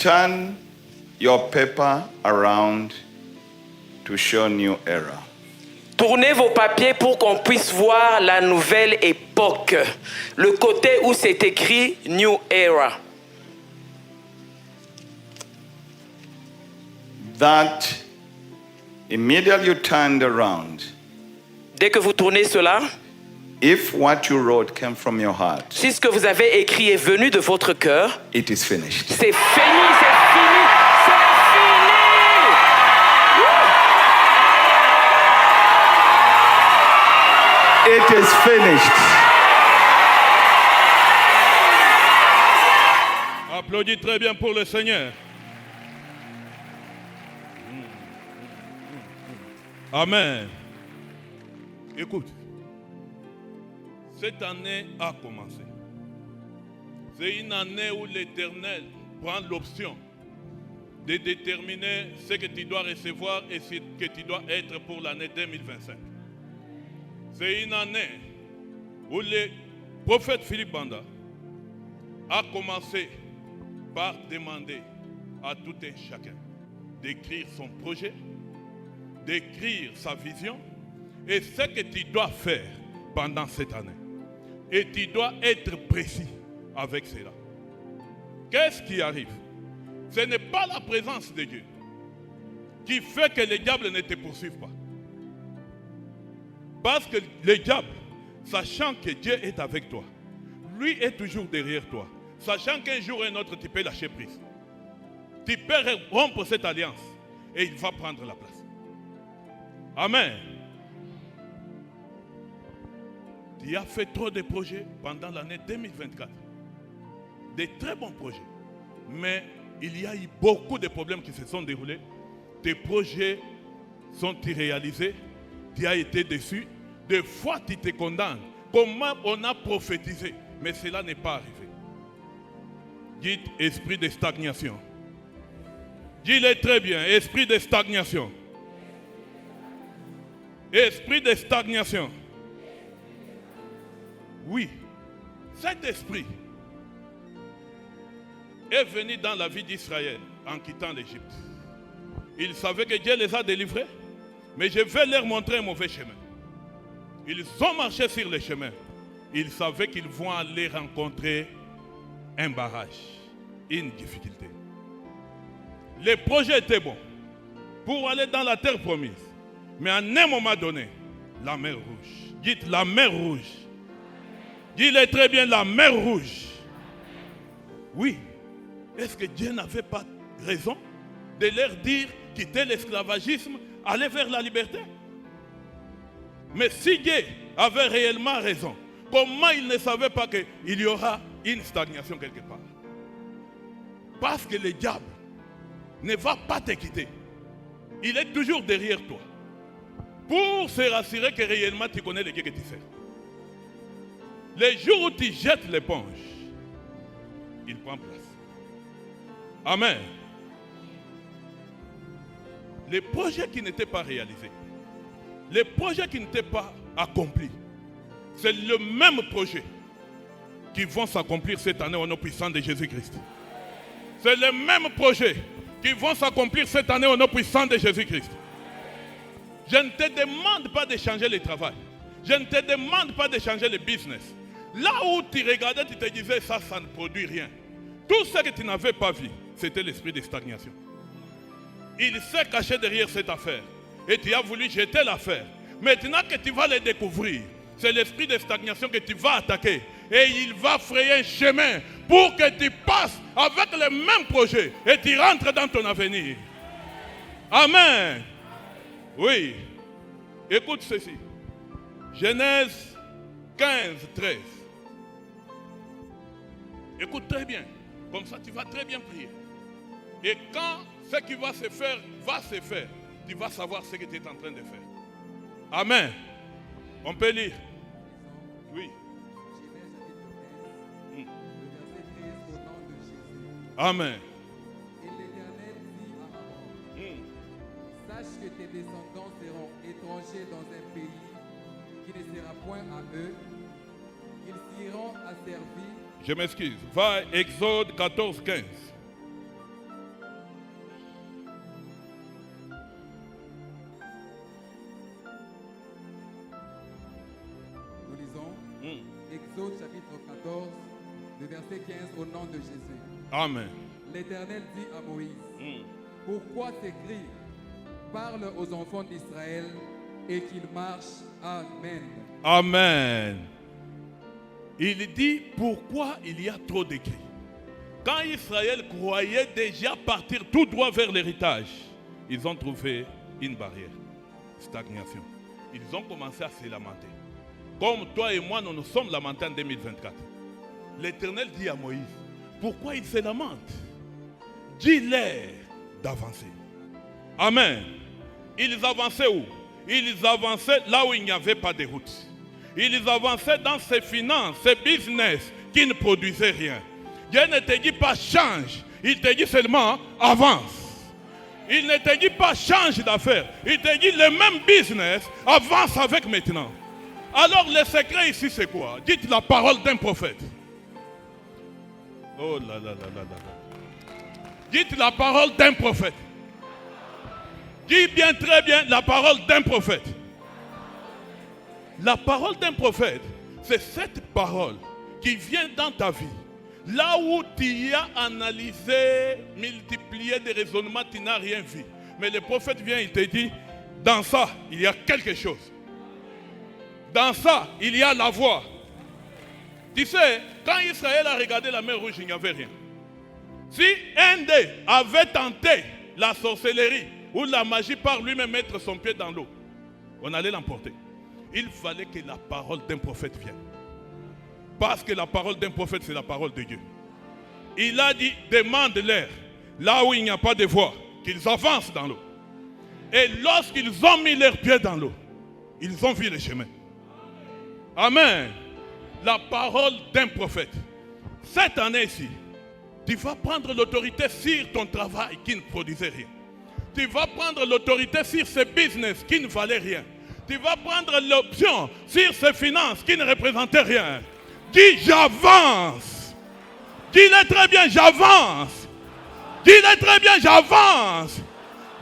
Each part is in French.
turn your paper around to show new era. Tournez vos papiers pour qu'on puisse voir la nouvelle époque. Le côté où c'est écrit New Era. That immediately you turned around. Dès que vous tournez cela, If what you wrote came from your heart, si ce que vous avez écrit est venu de votre cœur, it is finished. c'est fini, c'est fini, c'est fini. It is finished. Applaudis très bien pour le Seigneur. Amen. Écoute, cette année a commencé. C'est une année où l'Éternel prend l'option de déterminer ce que tu dois recevoir et ce que tu dois être pour l'année 2025. C'est une année où le prophète Philippe Banda a commencé par demander à tout un chacun d'écrire son projet, d'écrire sa vision et ce que tu dois faire pendant cette année. Et tu dois être précis avec cela. Qu'est-ce qui arrive? Ce n'est pas la présence de Dieu qui fait que le diable ne te poursuive pas. Parce que le diable, sachant que Dieu est avec toi, lui est toujours derrière toi. Sachant qu'un jour ou un autre, tu peux lâcher prise. Tu peux rompre cette alliance et il va prendre la place. Amen. Tu as fait trop de projets pendant l'année 2024. Des très bons projets. Mais il y a eu beaucoup de problèmes qui se sont déroulés. Tes projets sont irréalisés. Tu as été déçu. Des fois, tu te condamnes. Comment on a prophétisé, mais cela n'est pas arrivé. Dites esprit de stagnation. Dis-le très bien, esprit de stagnation. Esprit de stagnation. Oui, cet esprit est venu dans la vie d'Israël en quittant l'Égypte. Ils savaient que Dieu les a délivrés, mais je vais leur montrer un mauvais chemin. Ils ont marché sur le chemin. Ils savaient qu'ils vont aller rencontrer un barrage, une difficulté. Le projet était bon pour aller dans la terre promise. Mais à un moment donné, la mer rouge. Dites la mer rouge. Dites-le très bien, la mer rouge. Oui. Est-ce que Dieu n'avait pas raison de leur dire quitter l'esclavagisme, aller vers la liberté? Mais si Dieu avait réellement raison, comment il ne savait pas qu'il y aura une stagnation quelque part? Parce que le diable ne va pas te quitter. Il est toujours derrière toi. Pour se rassurer que réellement tu connais le Dieu que tu sers. Le jour où tu jettes l'éponge, il prend place. Amen. Les projets qui n'étaient pas réalisés, les projets qui n'étaient pas accomplis, c'est le même projet qui vont s'accomplir cette année au nom puissant de Jésus-Christ. C'est le même projet qui vont s'accomplir cette année au nom puissant de Jésus-Christ. Je ne te demande pas de changer le travail. Je ne te demande pas de changer le business. Là où tu regardais, tu te disais, ça ne produit rien. Tout ce que tu n'avais pas vu, c'était l'esprit de stagnation. Il s'est caché derrière cette affaire. Et tu as voulu jeter l'affaire. Maintenant que tu vas le découvrir, c'est l'esprit de stagnation que tu vas attaquer. Et il va frayer un chemin pour que tu passes avec le même projet et tu rentres dans ton avenir. Amen. Oui. Écoute ceci. Genèse 15, 13. Écoute très bien. Comme ça, tu vas très bien prier. Et quand ce qui va se faire, tu vas savoir ce que tu es en train de faire. Amen. On peut lire. Oui. Amen. Et l'Éternel dit à Aaron, sache que tes descendants seront étrangers dans un pays qui ne sera point à eux. Ils s'iront asservir. Je m'excuse. Va Exode 14, 15. Exode chapitre 14, le verset 15, au nom de Jésus. Amen. L'Éternel dit à Moïse, pourquoi t'écrire? Parle aux enfants d'Israël et qu'ils marchent. Amen. Amen. Il dit pourquoi il y a trop d'écrits. Quand Israël croyait déjà partir tout droit vers l'héritage, ils ont trouvé une barrière, stagnation. Ils ont commencé à se lamenter. Comme toi et moi, nous nous sommes lamentés en 2024. L'Éternel dit à Moïse, pourquoi ils se lamentent? Dis-leur d'avancer. Amen. Ils avançaient où? Ils avançaient là où il n'y avait pas de route. Ils avançaient dans ces finances, ces business qui ne produisaient rien. Dieu ne te dit pas change, il te dit seulement avance. Il ne te dit pas change d'affaires, il te dit le même business, avance avec maintenant. Alors le secret ici c'est quoi? Dites la parole d'un prophète. Oh là là là là là. Dites la parole d'un prophète. Dis bien, très bien, la parole d'un prophète. La parole d'un prophète, c'est cette parole qui vient dans ta vie. Là où tu as analysé, multiplié des raisonnements, tu n'as rien vu. Mais le prophète vient, il te dit, dans ça, il y a quelque chose. Dans ça, il y a la voie. Tu sais, quand Israël a regardé la mer Rouge, il n'y avait rien. Si un d'eux avait tenté la sorcellerie ou la magie par lui-même mettre son pied dans l'eau, on allait l'emporter. Il fallait que la parole d'un prophète vienne. Parce que la parole d'un prophète, c'est la parole de Dieu. Il a dit, demande-leur, là où il n'y a pas de voie, qu'ils avancent dans l'eau. Et lorsqu'ils ont mis leurs pieds dans l'eau, ils ont vu le chemin. Amen. La parole d'un prophète. Cette année-ci, tu vas prendre l'autorité sur ton travail qui ne produisait rien. Tu vas prendre l'autorité sur ce business qui ne valait rien. Tu vas prendre l'option sur ces finances qui ne représentaient rien. Dis j'avance. Dis-le très bien, j'avance. Dis-le très bien, j'avance.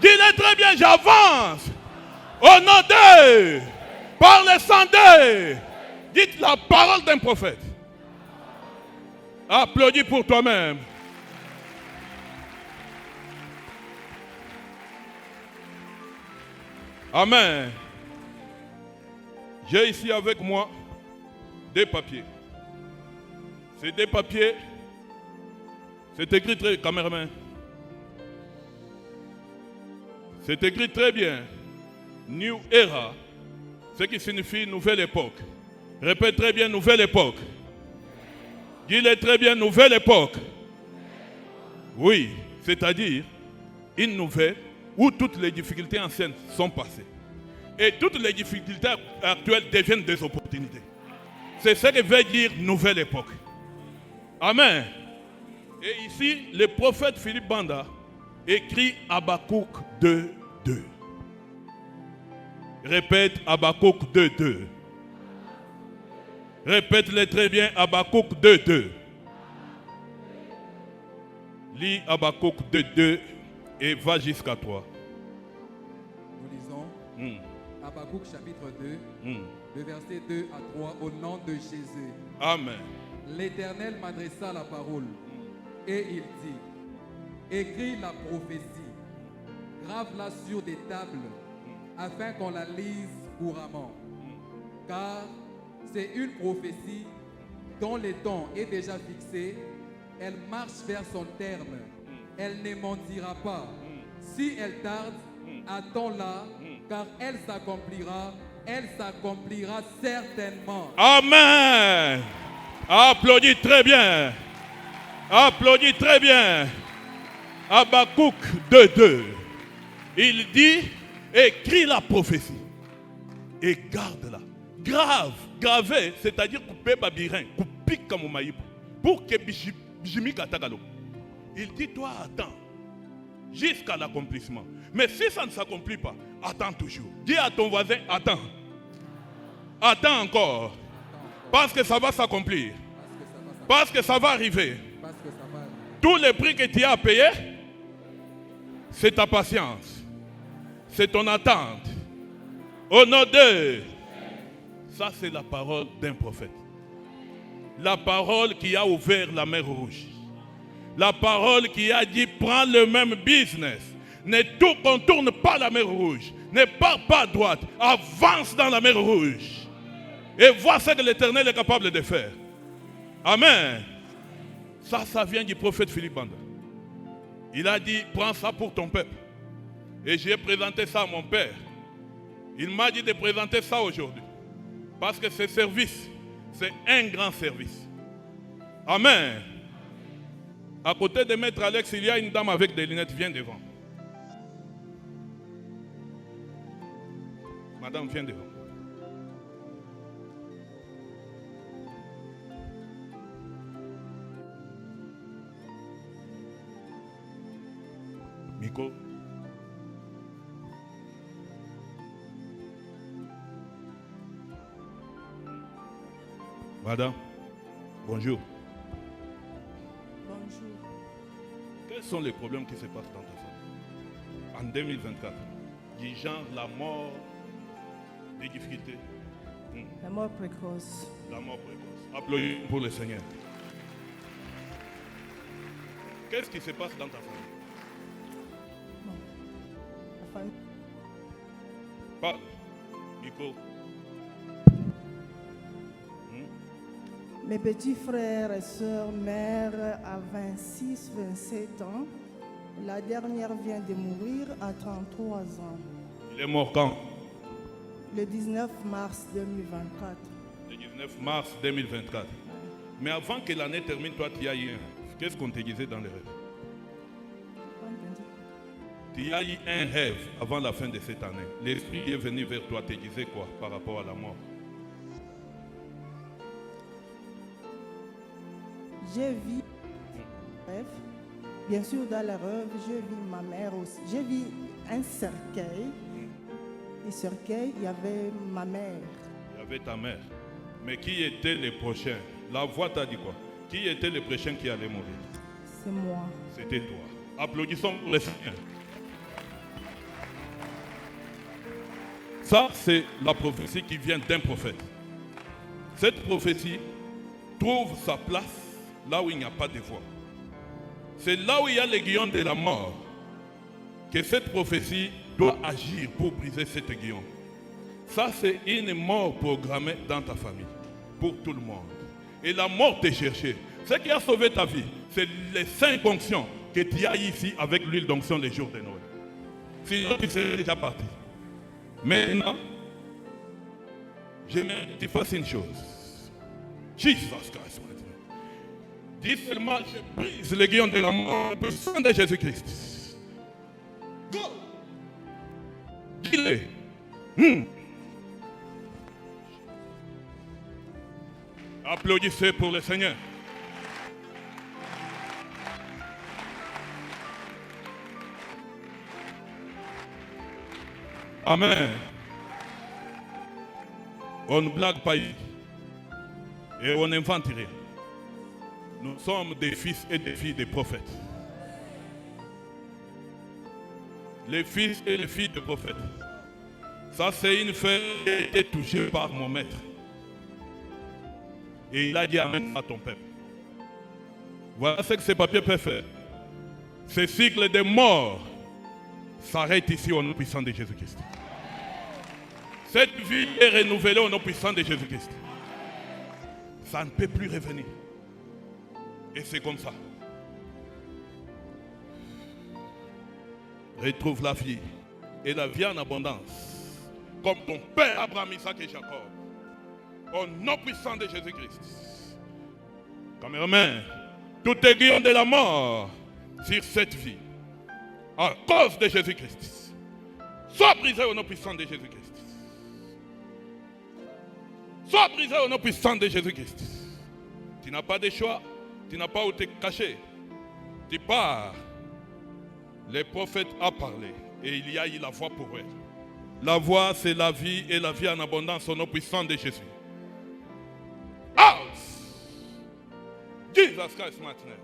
Dis-le très bien, j'avance. Au nom d'eux, par le sang d'eux. Dites la parole d'un prophète. Applaudis pour toi-même. Amen. J'ai ici avec moi des papiers. C'est des papiers. C'est écrit très... Caméraman. C'est écrit très bien. New Era. Ce qui signifie nouvelle époque. Répète très bien, nouvelle époque. Dis-le très bien, nouvelle époque. Oui, c'est-à-dire une nouvelle où toutes les difficultés anciennes sont passées. Et toutes les difficultés actuelles deviennent des opportunités. C'est ce que veut dire nouvelle époque. Amen. Et ici, le prophète Philippe Banda écrit Habakkuk 2:2. Répète Habakkuk 2:2. Répète-le très bien, Habakkuk 2:2. Lis Habakkuk 2:2 et va jusqu'à 3. Nous lisons Habakkuk chapitre 2, le verset 2 à 3, au nom de Jésus. Amen. L'Éternel m'adressa la parole et il dit, écris la prophétie, grave-la sur des tables, afin qu'on la lise couramment. Car c'est une prophétie dont le temps est déjà fixé, elle marche vers son terme, elle ne mentira pas. Si elle tarde, attends-la, car elle s'accomplira certainement. Amen. Applaudis très bien. Applaudis très bien. Habakkuk 2:2. Il dit, écris la prophétie et garde-la. Graver, c'est-à-dire couper babirin, couper comme maïb, pour que bijimi katagalo. Il dit, toi attends jusqu'à l'accomplissement. Mais si ça ne s'accomplit pas, attends toujours. Dis à ton voisin, attends. Attends encore. Parce que ça va s'accomplir. Parce que ça va arriver. Tous les prix que tu as payés, c'est ta patience. C'est ton attente. Au nom de... Ça, c'est la parole d'un prophète. La parole qui a ouvert la mer Rouge. La parole qui a dit, prends le même business. Ne contourne pas la mer Rouge. Ne pars pas à droite. Avance dans la mer Rouge. Et vois ce que l'Éternel est capable de faire. Amen. Ça vient du prophète Philippe Banda. Il a dit, prends ça pour ton peuple. Et j'ai présenté ça à mon père. Il m'a dit de présenter ça aujourd'hui. Parce que ce service, c'est un grand service. Amen. À côté de Maître Alex, il y a une dame avec des lunettes. Viens devant. Madame, viens devant. Miko. Madame, bonjour. Bonjour. Quels sont les problèmes qui se passent dans ta famille en 2024? Du genre la mort, des difficultés. La mort précoce. La mort précoce. Applaudissez pour le Seigneur. Qu'est-ce qui se passe dans ta famille? Bon. La famille. Parle. Miko. Mes petits frères et sœurs, mère à 26, 27 ans. La dernière vient de mourir à 33 ans. Il est mort quand? Le 19 mars 2024. Le 19 mars 2024. Mais avant que l'année termine, toi, tu as eu un. Qu'est-ce qu'on te disait dans les rêves? Tu as eu un rêve avant la fin de cette année. L'Esprit est venu vers toi, te disait quoi par rapport à la mort? J'ai vu rêve. Bien sûr, dans le rêve, j'ai vu ma mère aussi. J'ai vu un cercueil. Et cercueil, il y avait ma mère. Il y avait ta mère. Mais qui était le prochain? La voix t'a dit quoi? Qui était le prochain qui allait mourir? C'est moi. C'était toi. Applaudissons pour le Seigneur. Ça, c'est la prophétie qui vient d'un prophète. Cette prophétie trouve sa place là où il n'y a pas de voix. C'est là où il y a l'aiguillon de la mort que cette prophétie doit agir pour briser cet aiguillon. Ça, c'est une mort programmée dans ta famille, pour tout le monde. Et la mort t'est cherchée. Ce qui a sauvé ta vie, c'est les saints conscients que tu as ici avec l'huile d'onction les jours de Noël. Sinon, tu serais déjà parti. Maintenant, j'aimerais que tu fasses une chose. Jesus Christ. Dis seulement, je brise l'aiguillon de la mort au sang de Jésus-Christ. Go! Dis-le. Applaudissez pour le Seigneur. Amen. On ne blague pas ici. Et on n'invente rien. Nous sommes des fils et des filles des prophètes. Les fils et les filles des prophètes. Ça, c'est une fête qui a été touchée par mon maître. Et il a dit amène à ton peuple. Voilà ce que ces papiers peuvent faire. Ce cycle de mort s'arrête ici au nom puissant de Jésus-Christ. Cette vie est renouvelée au nom puissant de Jésus-Christ. Ça ne peut plus revenir. Et c'est comme ça. Retrouve la vie. Et la vie en abondance. Comme ton père Abraham, Isaac et Jacob. Au nom puissant de Jésus-Christ. Caméraman, tout aiguillon de la mort sur cette vie. À cause de Jésus-Christ. Sois brisé au nom puissant de Jésus-Christ. Sois brisé au nom puissant de Jésus-Christ. Tu n'as pas de choix. Tu n'as pas où te cacher. Tu pars. Le prophète a parlé. Et il y a eu la voix pour elle. La voix, c'est la vie et la vie en abondance au nom puissant de Jésus. Out! Jesus Christ maintenant.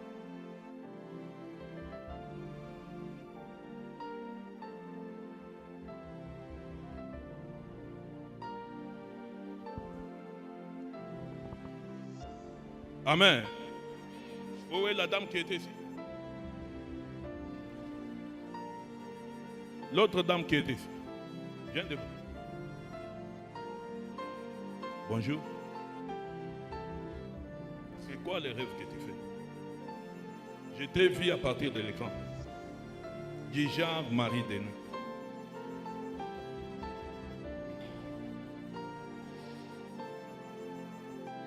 Amen. Où est la dame qui était ici? L'autre dame qui était ici. Viens de vous. Bonjour. C'est quoi les rêves que tu fais? Je t'ai vu à partir de l'écran. Guijar Marie Denou.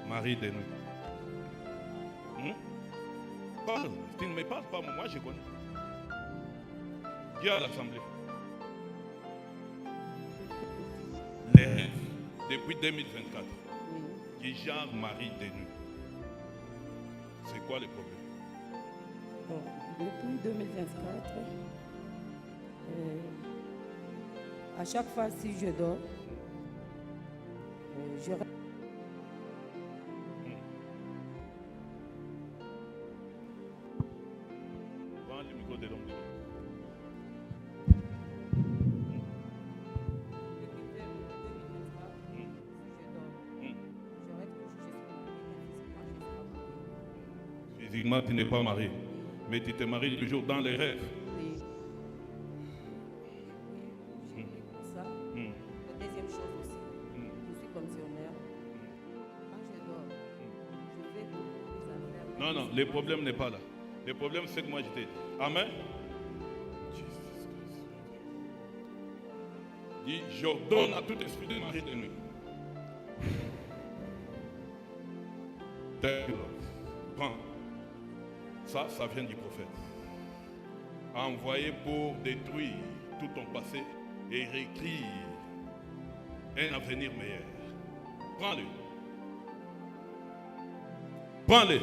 Marie Denou. Parle. Tu ne me parles pas, moi je connais. Dis à l'Assemblée. Les rêves depuis 2024. Guijar Marie Denou. C'est quoi le problème? Bon, depuis 2024, à chaque fois si je dors, je rêve. Prends le micro de l'homme de Dieu. Physiquement, tu n'es pas marié, mais tu te maries toujours dans les rêves. Oui. Oui, j'ai ça. La deuxième chose aussi, je suis commissionnaire. Quand je dors, je fais beaucoup des affaires. Non, non, le problème n'est pas là. Le problème, c'est que moi, je t'ai dit. Amen. Dis, j'ordonne à tout esprit de mari de nuit. Prends. Ça vient du prophète. Envoyé pour détruire tout ton passé et réécrire un avenir meilleur. Prends-le. Prends-le.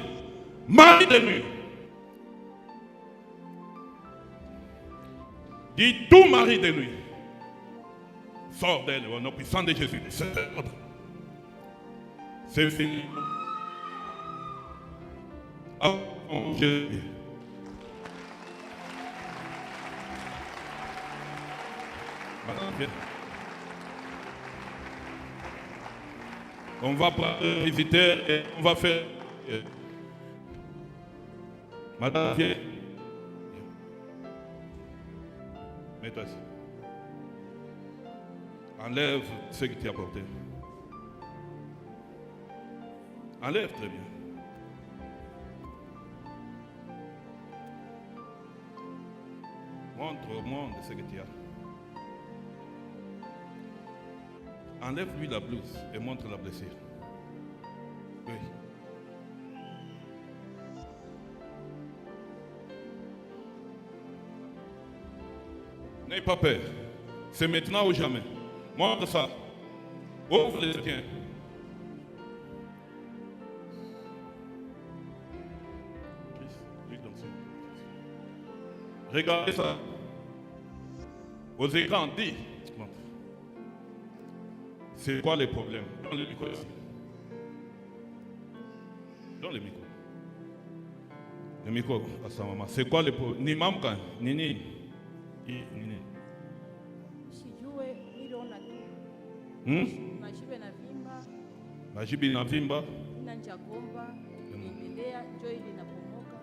Mari de nuit. Dis tout mari de nuit. Sors d'elle au nom puissant de Jésus. C'est fini. Oh, Jésus. On va prendre un visiteur et on va faire. Madame, viens. Mets-toi ici. Enlève ce que tu as porté. Enlève très bien. Montre au monde ce que tu as. Enlève-lui la blouse et montre la blessure. Oui. N'aie pas peur. C'est maintenant ou jamais. Montre ça. Ouvre les tiens. Regardez ça. Aux écrans, dis. C'est quoi les problèmes? Donne le micro ici. Donne le micro. Le micro à sa maman. C'est quoi les problèmes? Ni mamka, ni. Nini. Sijue niliona tu. Majibe na vimba. Majibi na vimba. Nina njagomba. Nimelea njoo ili napomoka.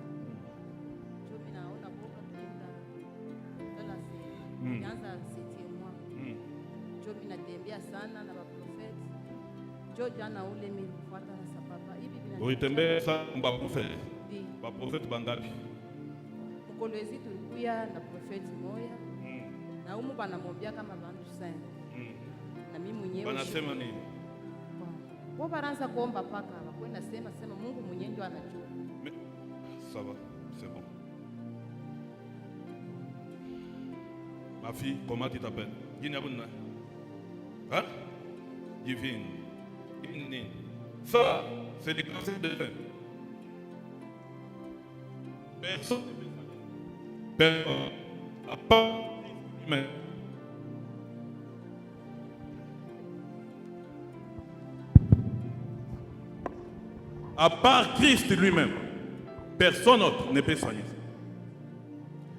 Njoo mimi naona boka tunaenda. Dola si. Nianza sitie mwa. Njoo mimi natembea sana na waprofeti. Njoo jana ule mimi kufuata na sababu hivi vina. Uitembea sana kwa profeti. Ba profeti bangapi? Mkolwezi tulikuya na profeti moya. Na umu banamwambia kama bantu sana. Na mimi mwenyewe Banasema nini? Wao banaanza kuomba paka wakwenda sema Mungu mwenyewe ndio anajua. Ça va, c'est bon. Ma fille, comment tu t'appelles? Guinabuna. Hein? Divine. Ça, c'est des conseils de fin. Personne. Personne. À part lui-même. À part Christ lui-même, personne d'autre ne peut soigner.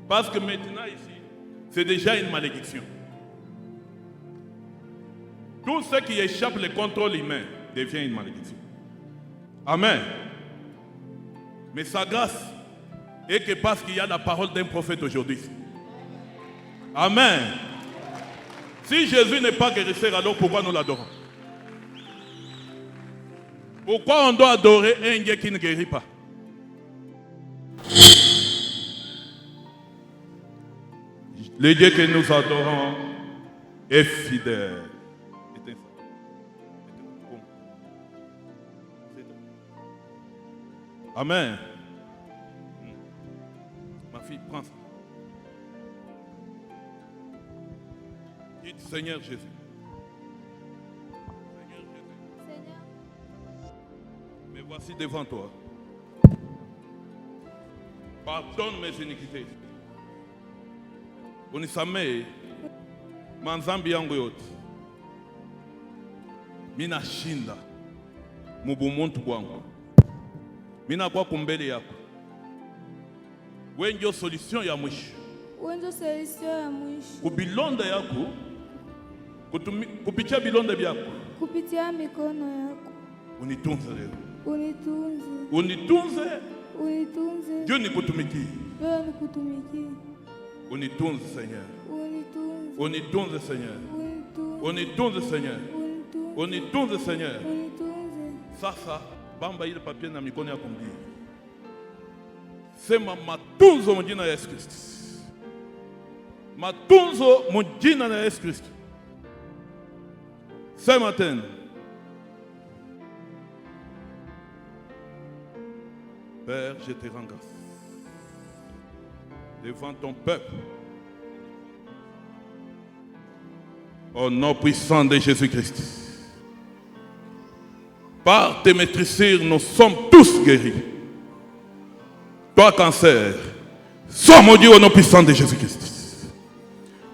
Parce que maintenant ici, c'est déjà une malédiction. Tout ce qui échappe le contrôle humain devient une malédiction. Amen. Mais sa grâce est que parce qu'il y a la parole d'un prophète aujourd'hui. Amen. Si Jésus n'est pas guérisseur, alors pourquoi nous l'adorons? Pourquoi on doit adorer un Dieu qui ne guérit pas? Le Dieu que nous adorons est fidèle. Amen. Ma fille, prends ça. Dites Seigneur Jésus. Seigneur Jésus. Me voici devant toi. Pardonne mes iniquités. Unisamehe manzambi yangu yote. Mina shinda mubumuntu bwangu. Mina kwa kumbele yako. Wewe ndio solution ya mwisho. Kubilonda yako kupitia bilonda byako. Kupitia mikono yako. Unitunze leo. Unitunze. Unitunze. Unitunze. Dieu nikutumikie. Dieu nikutumikie. Unitunze Seigneur. Unitunze. Unitunze Seigneur. Unitunze. Unitunze Seigneur. Unitunze Seigneur. Unitunze. Sasa bamba ile papier na mikono yako mbili. Sema matunzo mjina ya Yesu Kristo. Matunzo mjina ya Yesu Kristo. Sema tena. Père, je te rends grâce devant ton peuple. Au nom puissant de Jésus-Christ. Par tes maîtrisures, nous sommes tous guéris. Toi, cancer, sois maudit au nom puissant de Jésus-Christ.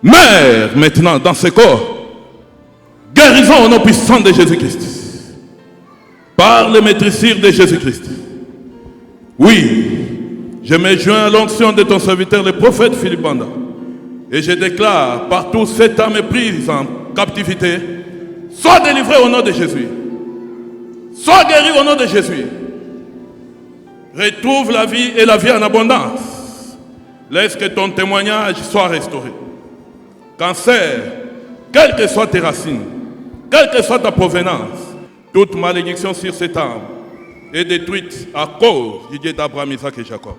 Mère, maintenant, dans ce corps, guérison au nom puissant de Jésus-Christ. Par les maîtrisures de Jésus-Christ. Oui, je me joins à l'onction de ton serviteur, le prophète Philippe Banda. Et je déclare, partout cette âme est prise en captivité, sois délivré au nom de Jésus. Sois guéri au nom de Jésus. Retrouve la vie et la vie en abondance. Laisse que ton témoignage soit restauré. Cancer, quelles que soient tes racines, quelle que soit ta provenance, toute malédiction sur cette âme est détruite à cause du Dieu d'Abraham, Isaac et Jacob.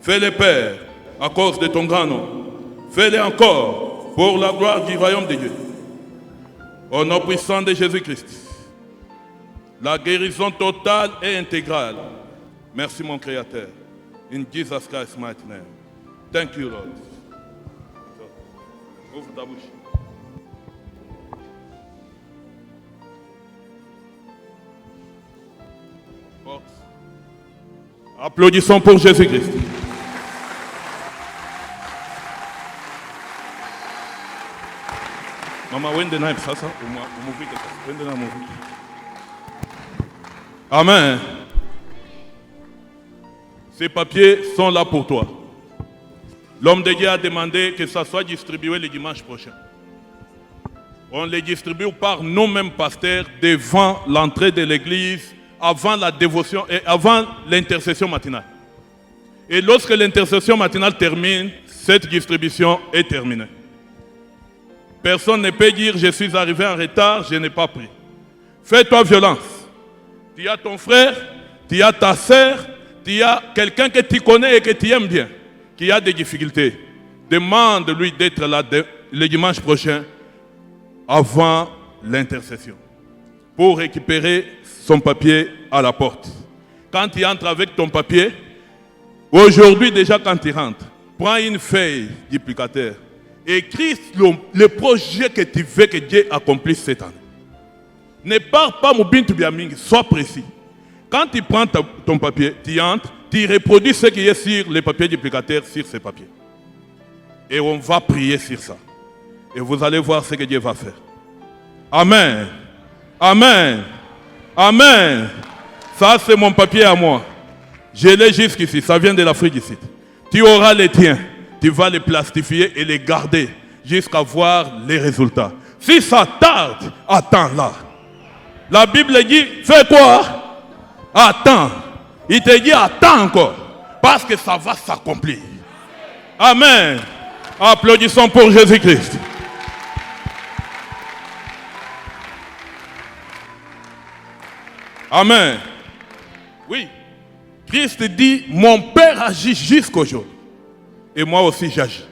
Fais-le, Père, à cause de ton grand nom. Fais-le encore pour la gloire du royaume de Dieu. Au nom puissant de Jésus-Christ. La guérison totale et intégrale. Merci mon Créateur. In Jesus Christ's mighty name. Thank you, Lord. Ouvre ta bouche. Applaudissons pour Jésus-Christ. Maman, wende na sasa umuvike sasa. Wende na umuvike. Amen. Ces papiers sont là pour toi. L'homme de Dieu a demandé que ça soit distribué le dimanche prochain. On les distribue par nous-mêmes pasteurs devant l'entrée de l'église, avant la dévotion et avant l'intercession matinale. Et lorsque l'intercession matinale termine, cette distribution est terminée. Personne ne peut dire je suis arrivé en retard, je n'ai pas pris. Fais-toi violence. Tu as ton frère, tu as ta sœur, tu as quelqu'un que tu connais et que tu aimes bien, qui a des difficultés. Demande-lui d'être là le dimanche prochain avant l'intercession pour récupérer son papier à la porte. Quand tu entres avec ton papier, aujourd'hui déjà quand tu rentres, prends une feuille duplicateur, écris le projet que tu veux que Dieu accomplisse cette année. Ne pars pas Moubintu Biamingi, sois précis. Quand tu prends ton papier, tu entres, tu reproduis ce qui est sur les papiers duplicateurs, sur ces papiers. Et on va prier sur ça. Et vous allez voir ce que Dieu va faire. Amen. Amen. Amen. Ça, c'est mon papier à moi. Je l'ai jusqu'ici. Ça vient de l'Afrique ici. Tu auras les tiens. Tu vas les plastifier et les garder jusqu'à voir les résultats. Si ça tarde, attends là. La Bible dit, fais quoi? Attends. Il te dit attends encore, parce que ça va s'accomplir. Amen. Applaudissons pour Jésus-Christ. Amen. Oui. Christ dit, mon Père agit jusqu'aujourd'hui. Et moi aussi j'agis.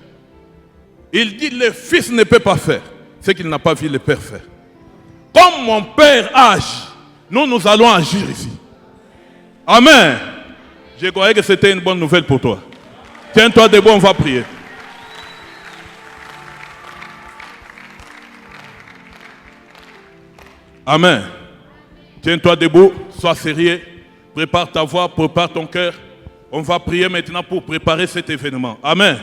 Il dit, le Fils ne peut pas faire ce qu'il n'a pas vu le Père faire. Comme mon Père agit, nous allons agir ici. Amen. Je croyais que c'était une bonne nouvelle pour toi. Tiens-toi debout, on va prier. Amen. Tiens-toi debout, sois sérieux. Prépare ta voix, prépare ton cœur. On va prier maintenant pour préparer cet événement. Amen.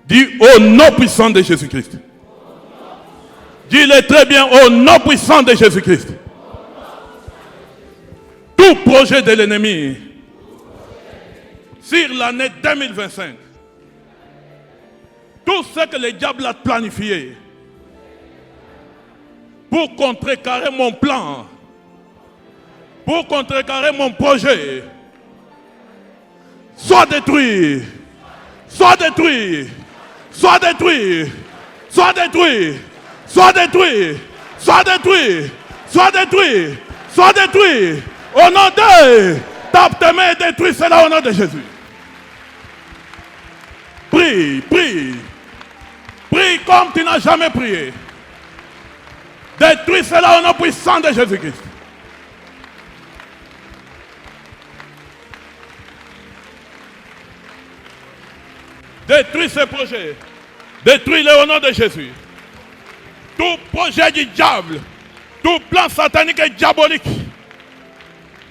Dis au nom puissant de Jésus-Christ. Dis-le très bien, au nom puissant de Jésus-Christ. Tout projet de l'ennemi sur l'année 2025, tout ce que le diable a planifié pour contrecarrer mon plan, pour contrecarrer mon projet, soit détruit, soit détruit, soit détruit, soit détruit, soit détruit, soit détruit, soit détruit, soit détruit. Au nom de, tape tes mains et détruis cela au nom de Jésus. Prie, prie. Prie comme tu n'as jamais prié. Détruis cela au nom puissant de Jésus-Christ. Détruis ce projet. Détruis-le au nom de Jésus. Tout projet du diable, tout plan satanique et diabolique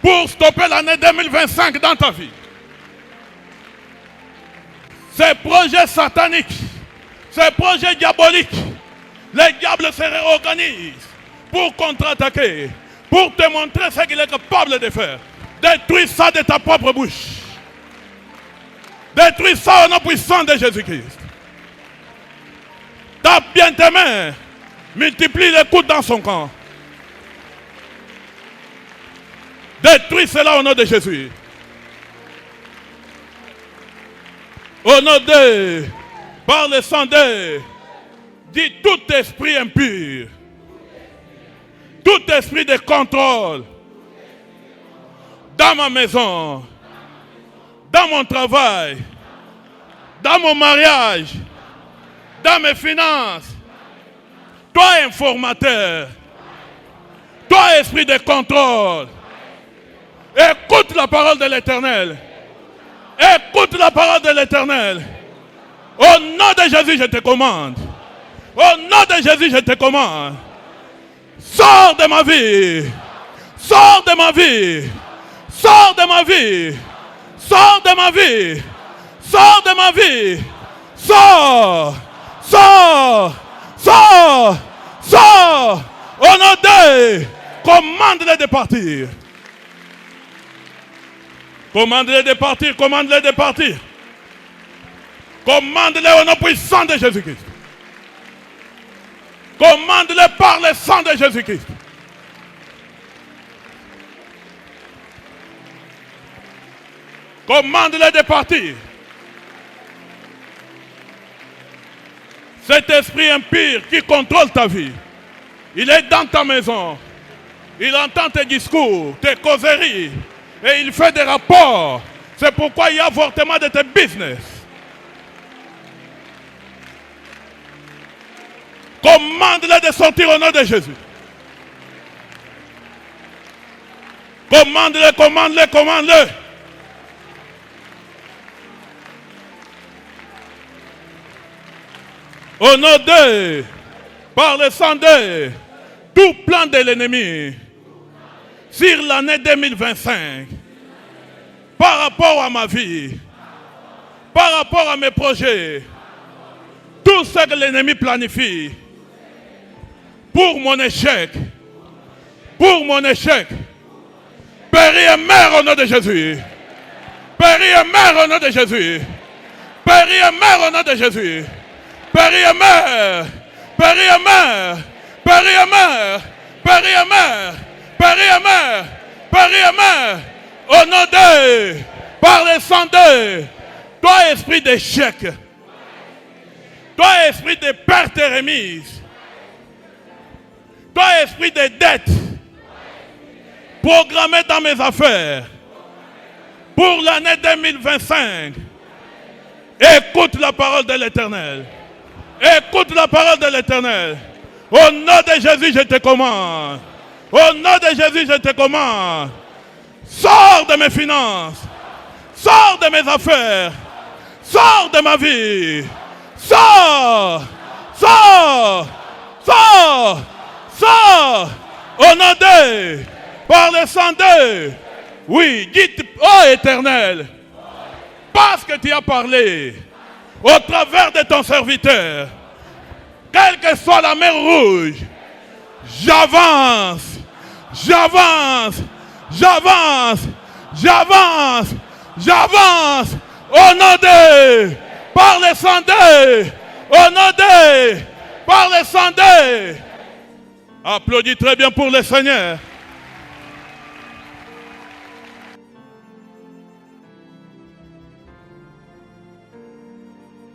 pour stopper l'année 2025 dans ta vie. Ces projets sataniques, ces projets diaboliques, les diables se réorganisent pour contre-attaquer, pour te montrer ce qu'il est capable de faire. Détruis ça de ta propre bouche. Détruis ça au nom puissant de Jésus-Christ. Tape bien tes mains. Multiplie les coups dans son camp. Détruis cela au nom de Jésus. Au nom de, par le sang de, dis tout esprit impur, tout esprit de contrôle, dans ma maison, dans mon travail, dans mon mariage, dans mes finances, toi informateur, toi esprit de contrôle, écoute la parole de l'Éternel. Écoute la parole de l'Éternel. Au nom de Jésus, je te commande. Au nom de Jésus, je te commande. Sors de ma vie. Sors de ma vie. Sors de ma vie. Sors de ma vie. Sors de ma vie. Sors. Sors. Sors. Sors. Au nom de, commande-les de partir. Commande-les de partir, commande-les de partir. Commande-les au nom puissant de Jésus-Christ. Commande-les par le sang de Jésus-Christ. Commande-les de partir. Cet esprit impur qui contrôle ta vie, il est dans ta maison. Il entend tes discours, tes causeries. Et il fait des rapports. C'est pourquoi il y a avortement de tes business. Commande-les de sortir au nom de Jésus. Commande-les, commande-les, commande-les. Au nom de, par le sang de, tout plan de l'ennemi sur l'année 2025, par rapport à ma vie, par rapport à mes projets, tout ce que l'ennemi planifie, pour mon échec, péris et meurs au nom de Jésus, péris et meurs au nom de Jésus, péris et meurs au nom de Jésus, péris et meurs, péris et meurs, péris et meurs, péris et meurs. Père, au nom de, par le sang de, toi esprit d'échec, toi esprit de perte et remise, toi esprit de dette, programmé dans mes affaires, pour l'année 2025, écoute la parole de l'Éternel. Écoute la parole de l'Éternel. Au nom de Jésus, je te commande. Au nom de Jésus, je te commande. Sors de mes finances. Sors de mes affaires. Sors de ma vie. Sors. Sors. Sors. Sors. Au nom de, par le sang de. Oui, dites, ô Éternel, parce que tu as parlé au travers de ton serviteur, quelle que soit la mer rouge, j'avance, j'avance, j'avance, j'avance, j'avance, au nom de, par le sang de, au nom de, par le sang de. Applaudis très bien pour le Seigneur.